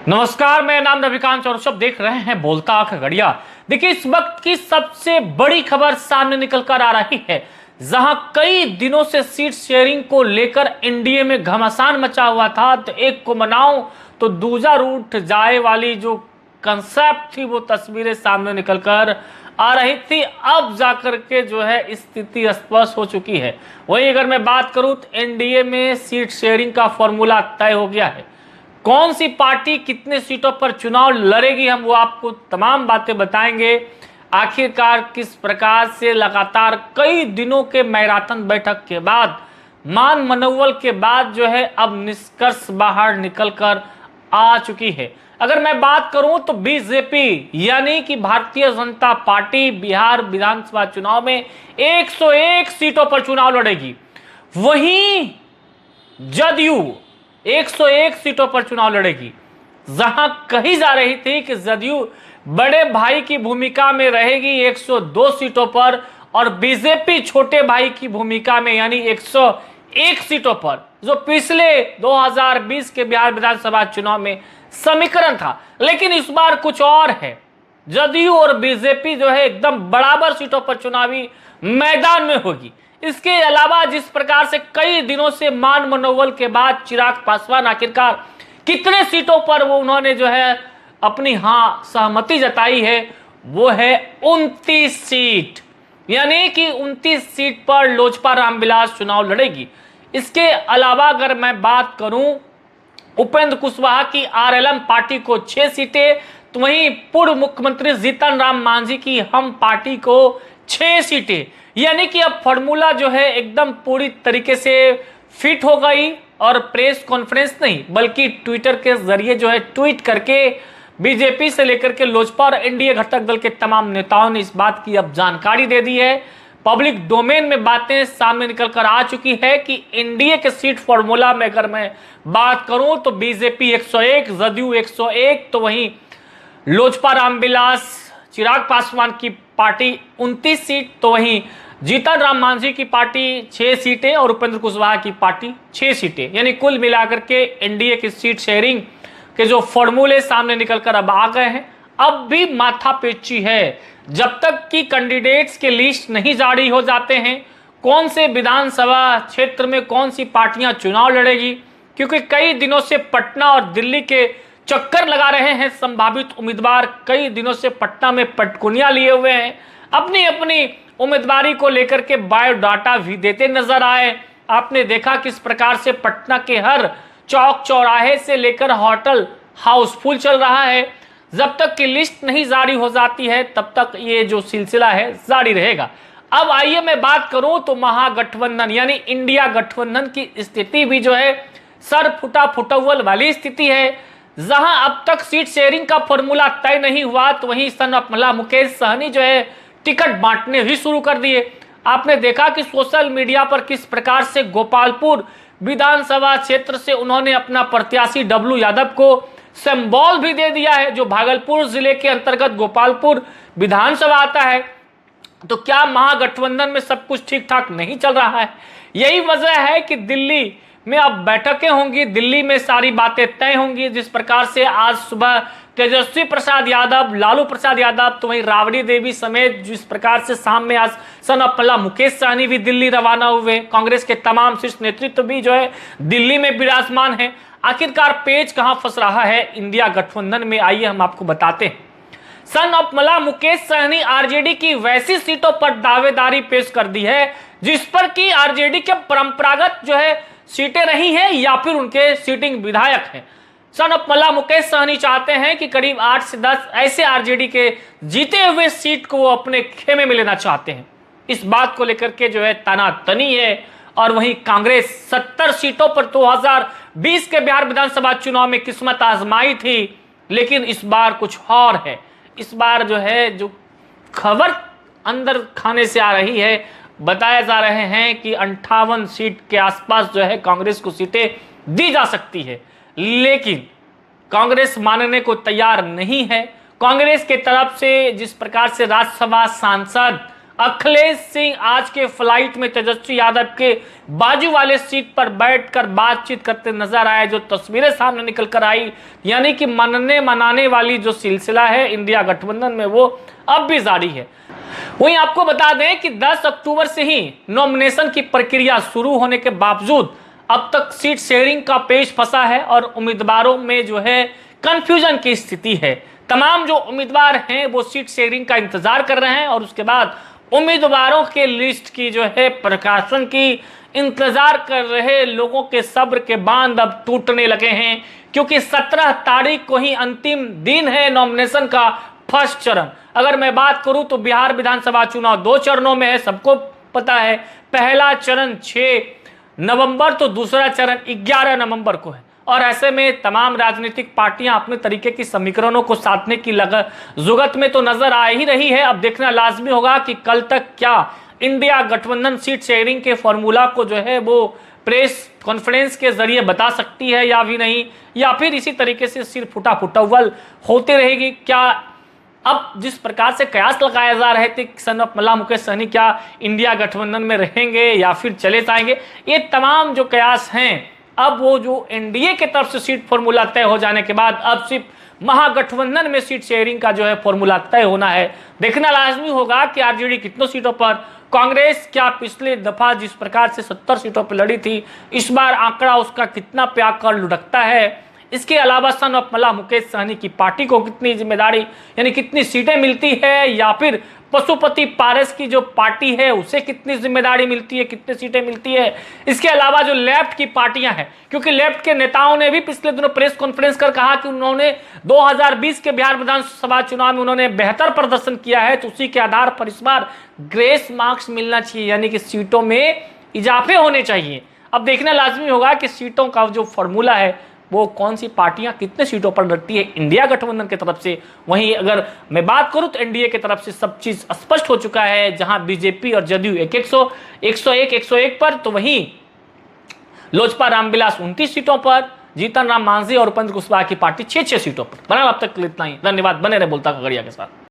नमस्कार, मेरा नाम रविकांत और सब देख रहे हैं बोलता आंख गड़िया। देखिए, इस वक्त की सबसे बड़ी खबर सामने निकल कर आ रही है, जहां कई दिनों से सीट शेयरिंग को लेकर एनडीए में घमासान मचा हुआ था। तो एक को मनाओ तो दूजा रूठ जाए वाली जो कंसेप्ट थी, वो तस्वीरें सामने निकल कर आ रही थी। अब जाकर के जो है स्थिति स्पष्ट हो चुकी है। वहीं अगर मैं बात करूं तो एनडीए में सीट शेयरिंग का फॉर्मूला तय हो गया है। कौन सी पार्टी कितने सीटों पर चुनाव लड़ेगी, हम वो आपको तमाम बातें बताएंगे। आखिरकार किस प्रकार से लगातार कई दिनों के मैराथन बैठक के बाद, मान मनोवल के बाद जो है अब निष्कर्ष बाहर निकल कर आ चुकी है। अगर मैं बात करूं तो बीजेपी यानी कि भारतीय जनता पार्टी बिहार विधानसभा चुनाव में 101 सीटों पर चुनाव लड़ेगी। वहीं जदयू 101 सीटों पर चुनाव लड़ेगी। जहां कही जा रही थी कि जदयू बड़े भाई की भूमिका में रहेगी 102 सीटों पर, और बीजेपी छोटे भाई की भूमिका में यानी 101 सीटों पर, जो पिछले 2020 के बिहार विधानसभा चुनाव में समीकरण था। लेकिन इस बार कुछ और है। जदयू और बीजेपी जो है एकदम बराबर सीटों पर चुनावी मैदान में होगी। इसके अलावा जिस प्रकार से कई दिनों से मान मनोवल के बाद चिराग पासवान आखिरकार कितने सीटों पर वो उन्होंने जो है अपनी सहमति जताई है, वो है 29 सीट। यानी कि 29 सीट पर लोजपा रामविलास चुनाव लड़ेगी। इसके अलावा अगर मैं बात करूं उपेंद्र कुशवाहा की आरएलएम पार्टी को 6 सीटें, तो वहीं पूर्व मुख्यमंत्री जीतन राम मांझी की हम पार्टी को 6 सीटें। यानी कि अब फॉर्मूला जो है एकदम पूरी तरीके से फिट हो गई, और प्रेस कॉन्फ्रेंस नहीं बल्कि ट्विटर के जरिए जो है ट्वीट करके बीजेपी से लेकर के लोजपा और एनडीए घटक दल के तमाम नेताओं ने इस बात की अब जानकारी दे दी है। पब्लिक डोमेन में बातें सामने निकल कर आ चुकी है कि एनडीए के सीट फॉर्मूला में अगर मैं बात करूं तो बीजेपी 101, जदयू 101, तो वहीं लोजपा रामविलास चिराग पासवान की पार्टी 29 सीट, तो वहीं जीतन राम मांझी की पार्टी 6 सीटें और उपेंद्र कुशवाहा की पार्टी 6 सीटें। यानी कुल मिलाकर के एनडीए की सीट शेयरिंग के जो फॉर्मूले सामने निकलकर अब आ गए हैं। अब भी माथापेची है, जब तक कि कैंडिडेट्स के लिस्ट नहीं जारी हो जाते हैं कौन से विधानसभा क्षेत्र में कौन सी पार्टियां चुनाव लड़ेगी। क्योंकि कई दिनों से पटना और दिल्ली के चक्कर लगा रहे हैं संभावित उम्मीदवार, कई दिनों से पटना में पटकुनिया लिए हुए हैं, अपनी अपनी उम्मीदवारी को लेकर के बायोडाटा भी देते नजर आए। आपने देखा किस प्रकार से पटना के हर चौक चौराहे से लेकर होटल हाउसफुल चल रहा है। जब तक की लिस्ट नहीं जारी हो जाती है तब तक ये जो सिलसिला है जारी रहेगा। अब आइए मैं बात करूं तो महागठबंधन यानी इंडिया गठबंधन की स्थिति भी जो है सर फुटा फुटवल वाली स्थिति है। जहां अब तक सीट शेयरिंग का फॉर्मूला तय नहीं हुआ, तो वहीं सन ऑफ मला मुकेश सहनी जो है टिकट बांटने भी शुरू कर दिए। आपने देखा कि सोशल मीडिया पर किस प्रकार से गोपालपुर विधानसभा क्षेत्र से उन्होंने अपना प्रत्याशी डब्लू यादव को सिंबल भी दे दिया है, जो भागलपुर जिले के अंतर्गत गोपालपुर विधानसभा आता है। तो क्या महागठबंधन में सब कुछ ठीक ठाक नहीं चल रहा है? यही वजह है कि दिल्ली में अब बैठकें होंगी, दिल्ली में सारी बातें तय होंगी। जिस प्रकार से आज सुबह तेजस्वी प्रसाद यादव, लालू प्रसाद यादव, तो वहीं राबड़ी देवी समेत जिस प्रकार से शाम में आज सन ऑफ मला मुकेश सहनी भी दिल्ली रवाना हुए। कांग्रेस के तमाम शीर्ष नेतृत्व भी जो है दिल्ली में विराजमान है। आखिरकार पेच कहां फंस रहा है इंडिया गठबंधन में, आइए हम आपको बताते हैं। सन ऑफ मला मुकेश सहनी आरजेडी की वैसी सीटों पर दावेदारी पेश कर दी है जिस पर कि आरजेडी के परंपरागत जो है सीटें रही हैं या फिर उनके सीटिंग विधायक हैं। सन ऑफ मला मुकेश सहनी चाहते हैं कि करीब 8 से 10 ऐसे आरजेडी के जीते हुए सीट को वो अपने खेमे में लेना चाहते हैं। इस बात को लेकर के जो है तनातनी है। और वहीं कांग्रेस 70 सीटों पर 2020 के बिहार विधानसभा चुनाव में किस्मत आजमाई थी, लेकिन इस बार कुछ और है। इस बार जो है जो खबर अंदर खाने से आ रही है, बताया जा रहे हैं कि 58 सीट के आसपास जो है कांग्रेस को सीटें दी जा सकती है। लेकिन कांग्रेस मानने को तैयार नहीं है। कांग्रेस के तरफ से जिस प्रकार से राज्यसभा सांसद अखिलेश सिंह आज के फ्लाइट में तेजस्वी यादव के बाजू वाले सीट पर बैठकर बातचीत करते नजर आए। जो तस्वीरें सामने निकल कर आई, यानी कि मनने मनाने वाली जो सिलसिला है इंडिया गठबंधन में वो अब भी जारी है। वहीं आपको बता दें कि 10 अक्टूबर से ही नॉमिनेशन की प्रक्रिया शुरू होने के बावजूद अब तक सीट शेयरिंग का पेच फंसा है और उम्मीदवारों में जो है कंफ्यूजन की स्थिति है। तमाम जो उम्मीदवार हैं वो सीट शेयरिंग का इंतजार कर रहे हैं और उसके बाद उम्मीदवारों के लिस्ट की जो है प्रकाशन की इंतजार कर रहे लोगों के सब्र के बांध अब टूटने लगे हैं, क्योंकि 17 तारीख को ही अंतिम दिन है नॉमिनेशन का फर्स्ट चरण। अगर मैं बात करूं तो बिहार विधानसभा चुनाव 2 चरणों में है, सबको पता है। पहला चरण 6 नवंबर तो दूसरा चरण 11 नवंबर को है और ऐसे में तमाम राजनीतिक पार्टियां अपने तरीके की समीकरणों को साधने की जुगत में तो नजर आ ही रही है। अब देखना लाजमी होगा कि कल तक क्या इंडिया गठबंधन सीट शेयरिंग के फॉर्मूला को जो है वो प्रेस कॉन्फ्रेंस के जरिए बता सकती है या भी नहीं, या फिर इसी तरीके से सिर्फ फुटाफुटव्वल होती रहेगी। क्या अब जिस प्रकार से कयास लगाया जा रहे थे सन ऑफ मल्ला मुकेश सहनी क्या इंडिया गठबंधन में रहेंगे या फिर चले जाएंगे, ये तमाम जो कयास हैं अब वो जो एनडीए की तरफ से सीट फॉर्मूला तय हो जाने के बाद अब सिर्फ महागठबंधन में सीट शेयरिंग का जो है फॉर्मूला तय होना है। देखना लाजमी होगा कि आरजेडी कितनों सीटों पर, कांग्रेस क्या पिछले दफा जिस प्रकार से 70 सीटों पर लड़ी थी इस बार आंकड़ा उसका कितना पे आकर लुढ़कता है। इसके अलावा सन ऑफ मल्ला मुकेश सहनी की पार्टी को कितनी जिम्मेदारी यानी कितनी सीटें मिलती है, या फिर पशुपति पारस की जो पार्टी है उसे कितनी जिम्मेदारी मिलती है, कितनी सीटें मिलती है। इसके अलावा जो लेफ्ट की पार्टियां हैं, क्योंकि लेफ्ट के नेताओं ने भी पिछले दिनों प्रेस कॉन्फ्रेंस कर कहा कि उन्होंने 2020 के बिहार विधानसभा चुनाव में उन्होंने बेहतर प्रदर्शन किया है, तो उसी के आधार पर इस बार ग्रेस मार्क्स मिलना चाहिए, यानी कि सीटों में इजाफे होने चाहिए। अब देखना लाजमी होगा कि सीटों का जो फॉर्मूला है वो कौन सी पार्टियां कितने सीटों पर लड़ती है इंडिया गठबंधन की तरफ से। वहीं अगर मैं बात करूं तो एनडीए की तरफ से सब चीज स्पष्ट हो चुका है, जहां बीजेपी और जदयू 101 पर, तो वहीं लोजपा रामविलास 29 सीटों पर, जीतन राम मांझी और उपेंद्र कुशवाहा की पार्टी 6 सीटों पर। बना अब तक इतना ही, धन्यवाद। बने रहे बोलता खगड़िया के साथ।